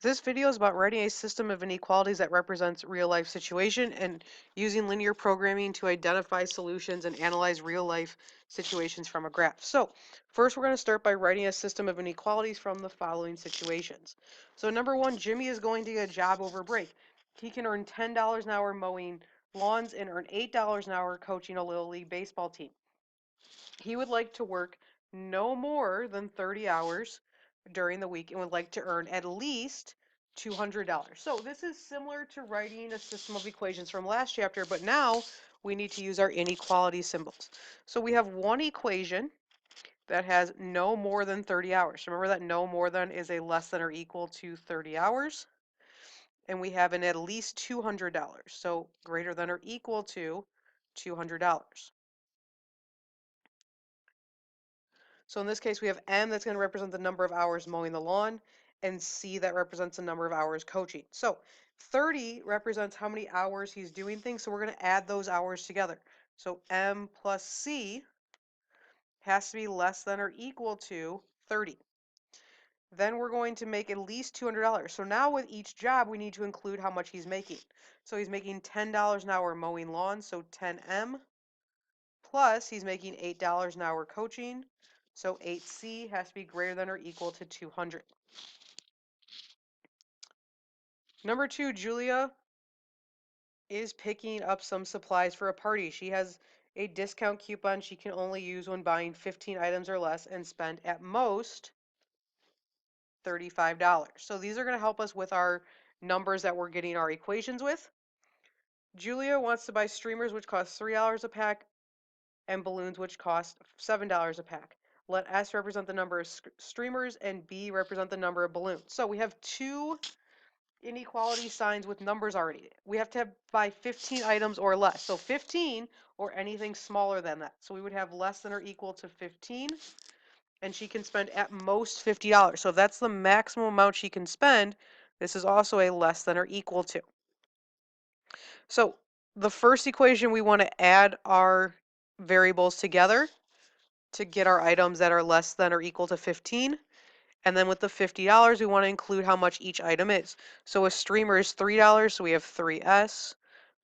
This video is about writing a system of inequalities that represents real-life situation and using linear programming to identify solutions and analyze real-life situations from a graph. So first we're going to start by writing a system of inequalities from the following situations. So number one, Jimmy is going to get a job over break. He can earn $10 an hour mowing lawns and earn $8 an hour coaching a Little League baseball team. He would like to work no more than 30 hours during the week and would like to earn at least $200. So this is similar to writing a system of equations from last chapter, but now we need to use our inequality symbols. So we have one equation that has no more than 30 hours. Remember that no more than is a less than or equal to 30 hours. And we have an at least $200. So greater than or equal to $200. So in this case, we have M that's going to represent the number of hours mowing the lawn, and C that represents the number of hours coaching. So 30 represents how many hours he's doing things, so we're going to add those hours together. So M plus C has to be less than or equal to 30. Then we're going to make at least $200. So now with each job, we need to include how much he's making. So he's making $10 an hour mowing lawns, so 10M, plus he's making $8 an hour coaching, so 8C has to be greater than or equal to 200. Number two, Julia is picking up some supplies for a party. She has a discount coupon she can only use when buying 15 items or less and spend at most $35. So these are going to help us with our numbers that we're getting our equations with. Julia wants to buy streamers, which cost $3 a pack, and balloons, which cost $7 a pack. Let S represent the number of streamers and B represent the number of balloons. So we have two inequality signs with numbers already. We have to buy 15 items or less. So 15 or anything smaller than that. So we would have less than or equal to 15, and she can spend at most $50. So if that's the maximum amount she can spend, this is also a less than or equal to. So the first equation, we want to add our variables together to get our items that are less than or equal to 15. And then with the $50, we want to include how much each item is. So a streamer is $3, so we have 3S,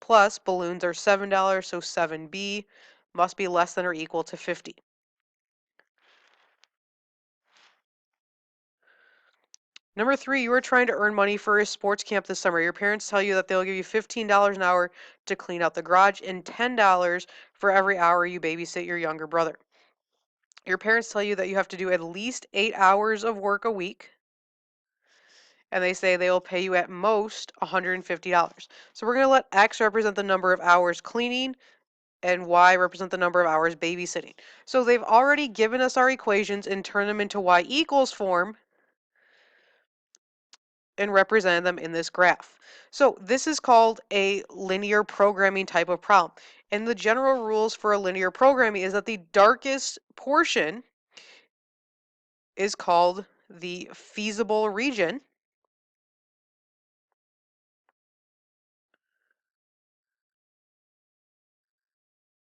plus balloons are $7, so 7B must be less than or equal to 50. Number three, you are trying to earn money for a sports camp this summer. Your parents tell you that they'll give you $15 an hour to clean out the garage and $10 for every hour you babysit your younger brother. Your parents tell you that you have to do at least 8 hours of work a week, and they say they will pay you at most $150. So we're going to let X represent the number of hours cleaning and Y represent the number of hours babysitting. So they've already given us our equations and turned them into Y equals form and represented them in this graph. So this is called a linear programming type of problem. And the general rules for a linear programming is that the darkest portion is called the feasible region.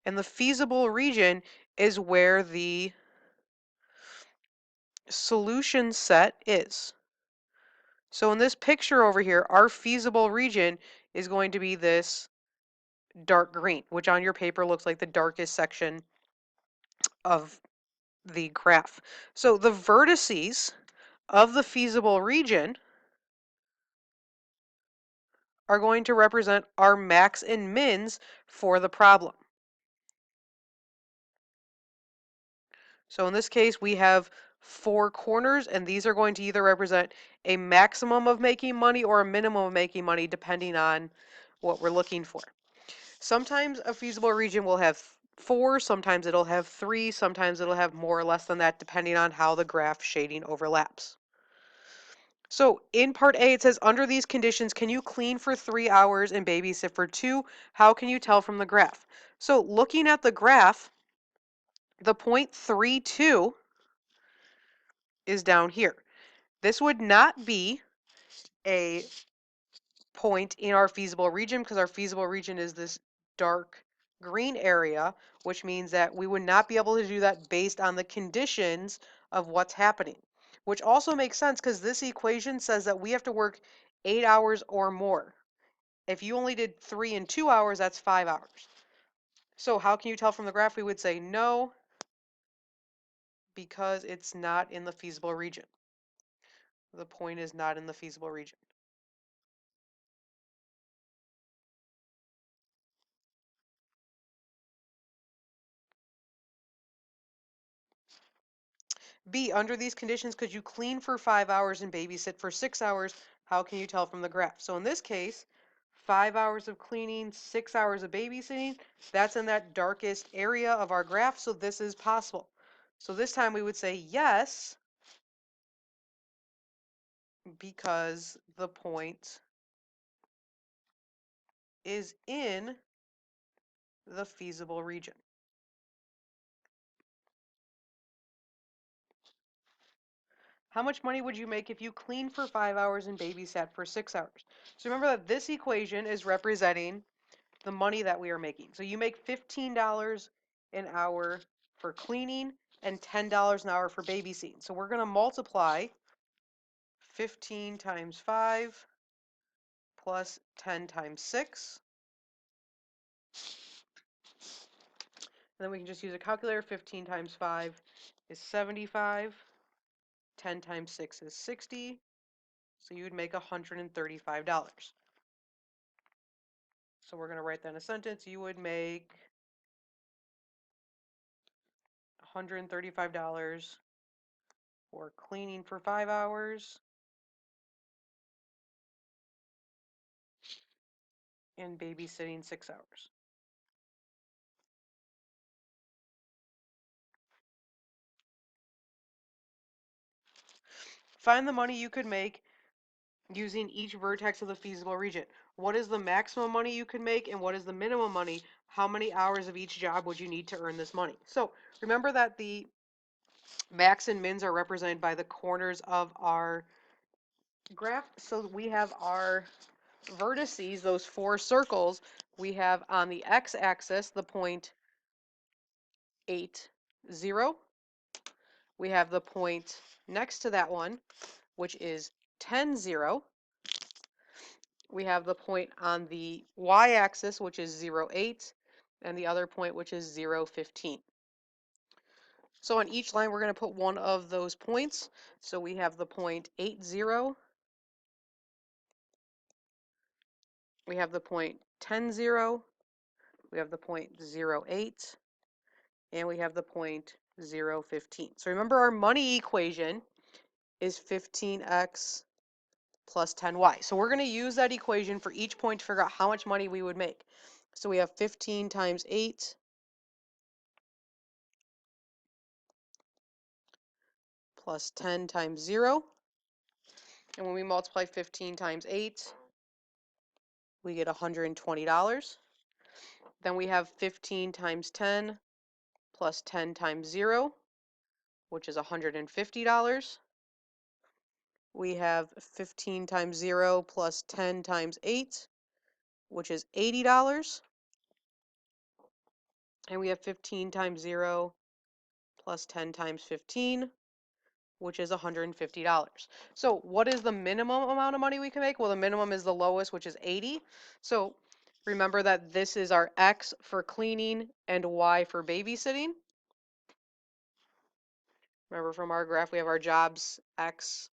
And the feasible region is where the solution set is. So in this picture over here, our feasible region is going to be this dark green, which on your paper looks like the darkest section of the graph. So the vertices of the feasible region are going to represent our max and mins for the problem. So in this case, we have 4 corners, and these are going to either represent a maximum of making money or a minimum of making money, depending on what we're looking for. Sometimes a feasible region will have 4, sometimes it'll have 3, sometimes it'll have more or less than that, depending on how the graph shading overlaps. So in part A, it says, under these conditions, can you clean for 3 hours and babysit for 2? How can you tell from the graph? So looking at the graph, the point 32 is down here. This would not be a point in our feasible region because our feasible region is this dark green area, which means that we would not be able to do that based on the conditions of what's happening. which also makes sense because this equation says that we have to work 8 hours or more. If you only did 3 in 2 hours, that's 5 hours. So how can you tell from the graph? We would say no, because it's not in the feasible region. The point is not in the feasible region. B, under these conditions, could you clean for 5 hours and babysit for 6 hours? How can you tell from the graph? So in this case, 5 hours of cleaning, 6 hours of babysitting, that's in that darkest area of our graph, so this is possible. So this time we would say yes, because the point is in the feasible region. How much money would you make if you cleaned for 5 hours and babysat for 6 hours? So remember that this equation is representing the money that we are making. So you make $15 an hour for cleaning and $10 an hour for babysitting. So we're going to multiply 15 times 5 plus 10 times 6. And then we can just use a calculator. 15 times 5 is 75. 10 times 6 is 60. So you would make $135. So we're going to write that in a sentence. You would make $135 for cleaning for 5 hours and babysitting 6 hours. Find the money you could make using each vertex of the feasible region. What is the maximum money you could make and what is the minimum money? How many hours of each job would you need to earn this money? So remember that the max and mins are represented by the corners of our graph. So we have our vertices, those 4 circles. We have on the x-axis the point 8, 0. We have the point next to that one, which is 10, 0. We have the point on the y-axis, which is 0, 8, and the other point, which is 0, 15. So on each line, we're going to put one of those points. So we have the point 8, 0. We have the point 10, 0. We have the point 0, 8. And we have the point 0, 15. So remember, our money equation is 15x plus 10y. So we're going to use that equation for each point to figure out how much money we would make. So we have 15 times 8 plus 10 times 0. And when we multiply 15 times 8, we get $120. Then we have 15 times 10 plus 10 times 0, which is $150. We have 15 times 0 plus 10 times 8, which is $80. And we have 15 times 0 plus 10 times 15, which is $150. So what is the minimum amount of money we can make? Well, the minimum is the lowest, which is 80. So remember that this is our X for cleaning and Y for babysitting. Remember from our graph, we have our jobs, X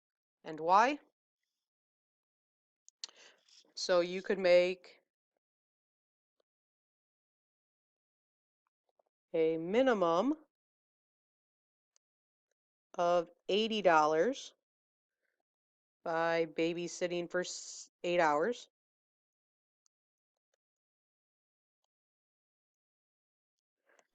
and Y. So you could make a minimum of $80 by babysitting for 8 hours.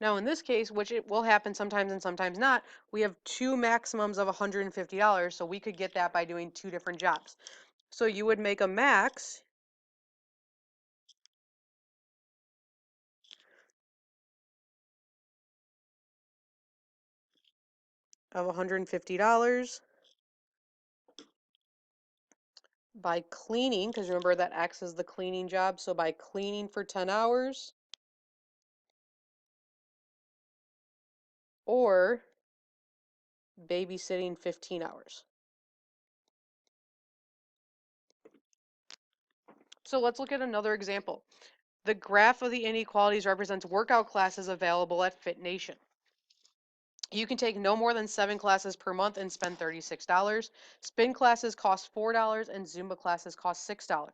Now in this case, which it will happen sometimes and sometimes not, we have 2 maximums of $150, so we could get that by doing 2 different jobs. So you would make a max of $150 by cleaning, because remember that X is the cleaning job, so by cleaning for 10 hours, or babysitting 15 hours. So let's look at another example. The graph of the inequalities represents workout classes available at Fit Nation. You can take no more than 7 classes per month and spend $36. Spin classes cost $4 and Zumba classes cost $6.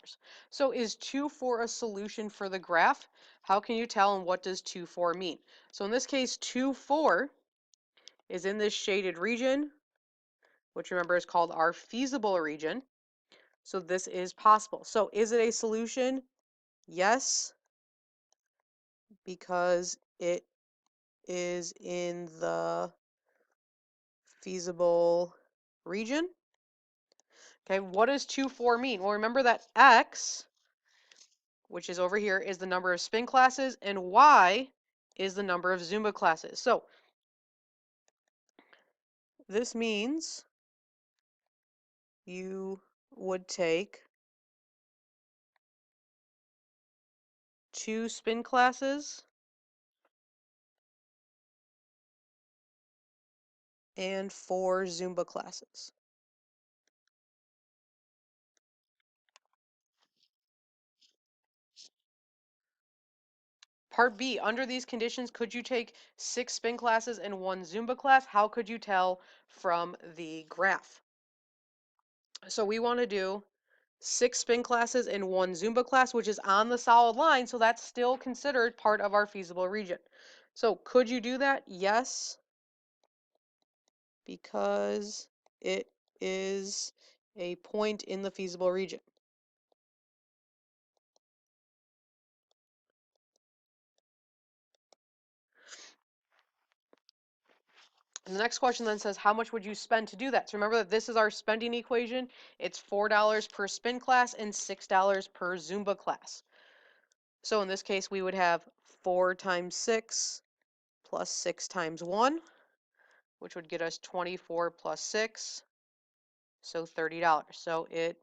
So is 2, 4 a solution for the graph? How can you tell, and what does 2, 4 mean? So in this case, 2, 4 is in this shaded region, which remember is called our feasible region. So this is possible. So is it a solution? Yes, because it is in the feasible region. Okay, what does 2, 4 mean? Well, remember that X, which is over here, is the number of spin classes, and Y is the number of Zumba classes. So this means you would take 2 spin classes and 4 Zumba classes. Part B, under these conditions, could you take 6 spin classes and 1 Zumba class? How could you tell from the graph? So we want to do 6 spin classes and 1 Zumba class, which is on the solid line, so that's still considered part of our feasible region. So could you do that? Yes, because it is a point in the feasible region. And the next question then says, how much would you spend to do that? So remember that this is our spending equation. It's $4 per spin class and $6 per Zumba class. So in this case, we would have 4 times 6 plus 6 times 1, which would get us 24 plus 6, so $30. So it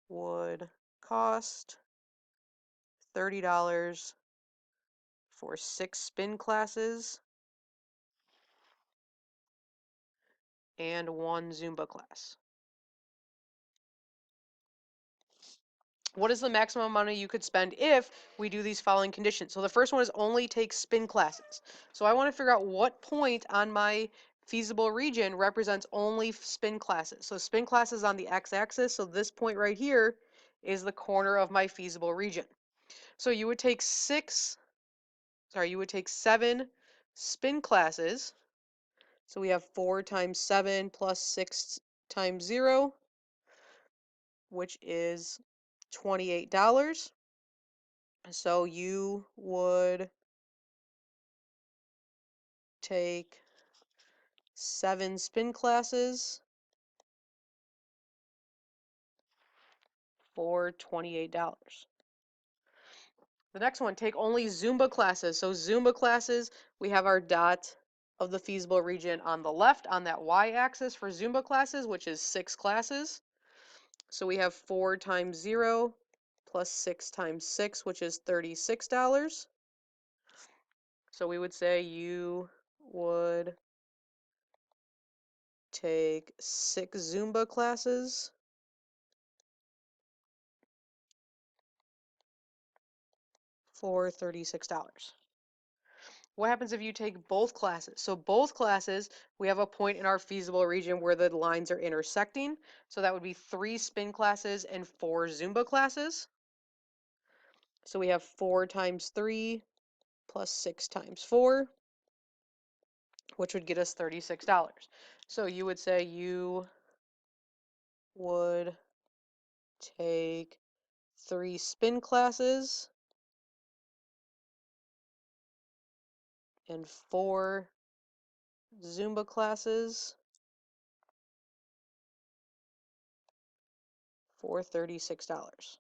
would cost $30 for 6 spin classes and 1 Zumba class. What is the maximum money you could spend if we do these following conditions? So the first one is only take spin classes. So I want to figure out what point on my feasible region represents only spin classes. So spin classes on the x-axis, so this point right here is the corner of my feasible region. So you would take 7 spin classes. So we have 4 times 7 plus 6 times 0, which is $28. So you would take 7 spin classes for $28. The next one, take only Zumba classes. So Zumba classes, we have our dot of the feasible region on the left on that y-axis for Zumba classes, which is 6 classes. So we have 4 times 0 plus 6 times 6, which is $36. So we would say you would take 6 Zumba classes for $36. What happens if you take both classes? So both classes, we have a point in our feasible region where the lines are intersecting. So that would be 3 spin classes and 4 Zumba classes. So we have 4 times 3 plus 6 times 4, which would get us $36. So you would say you would take 3 spin classes and 4 Zumba classes for $36.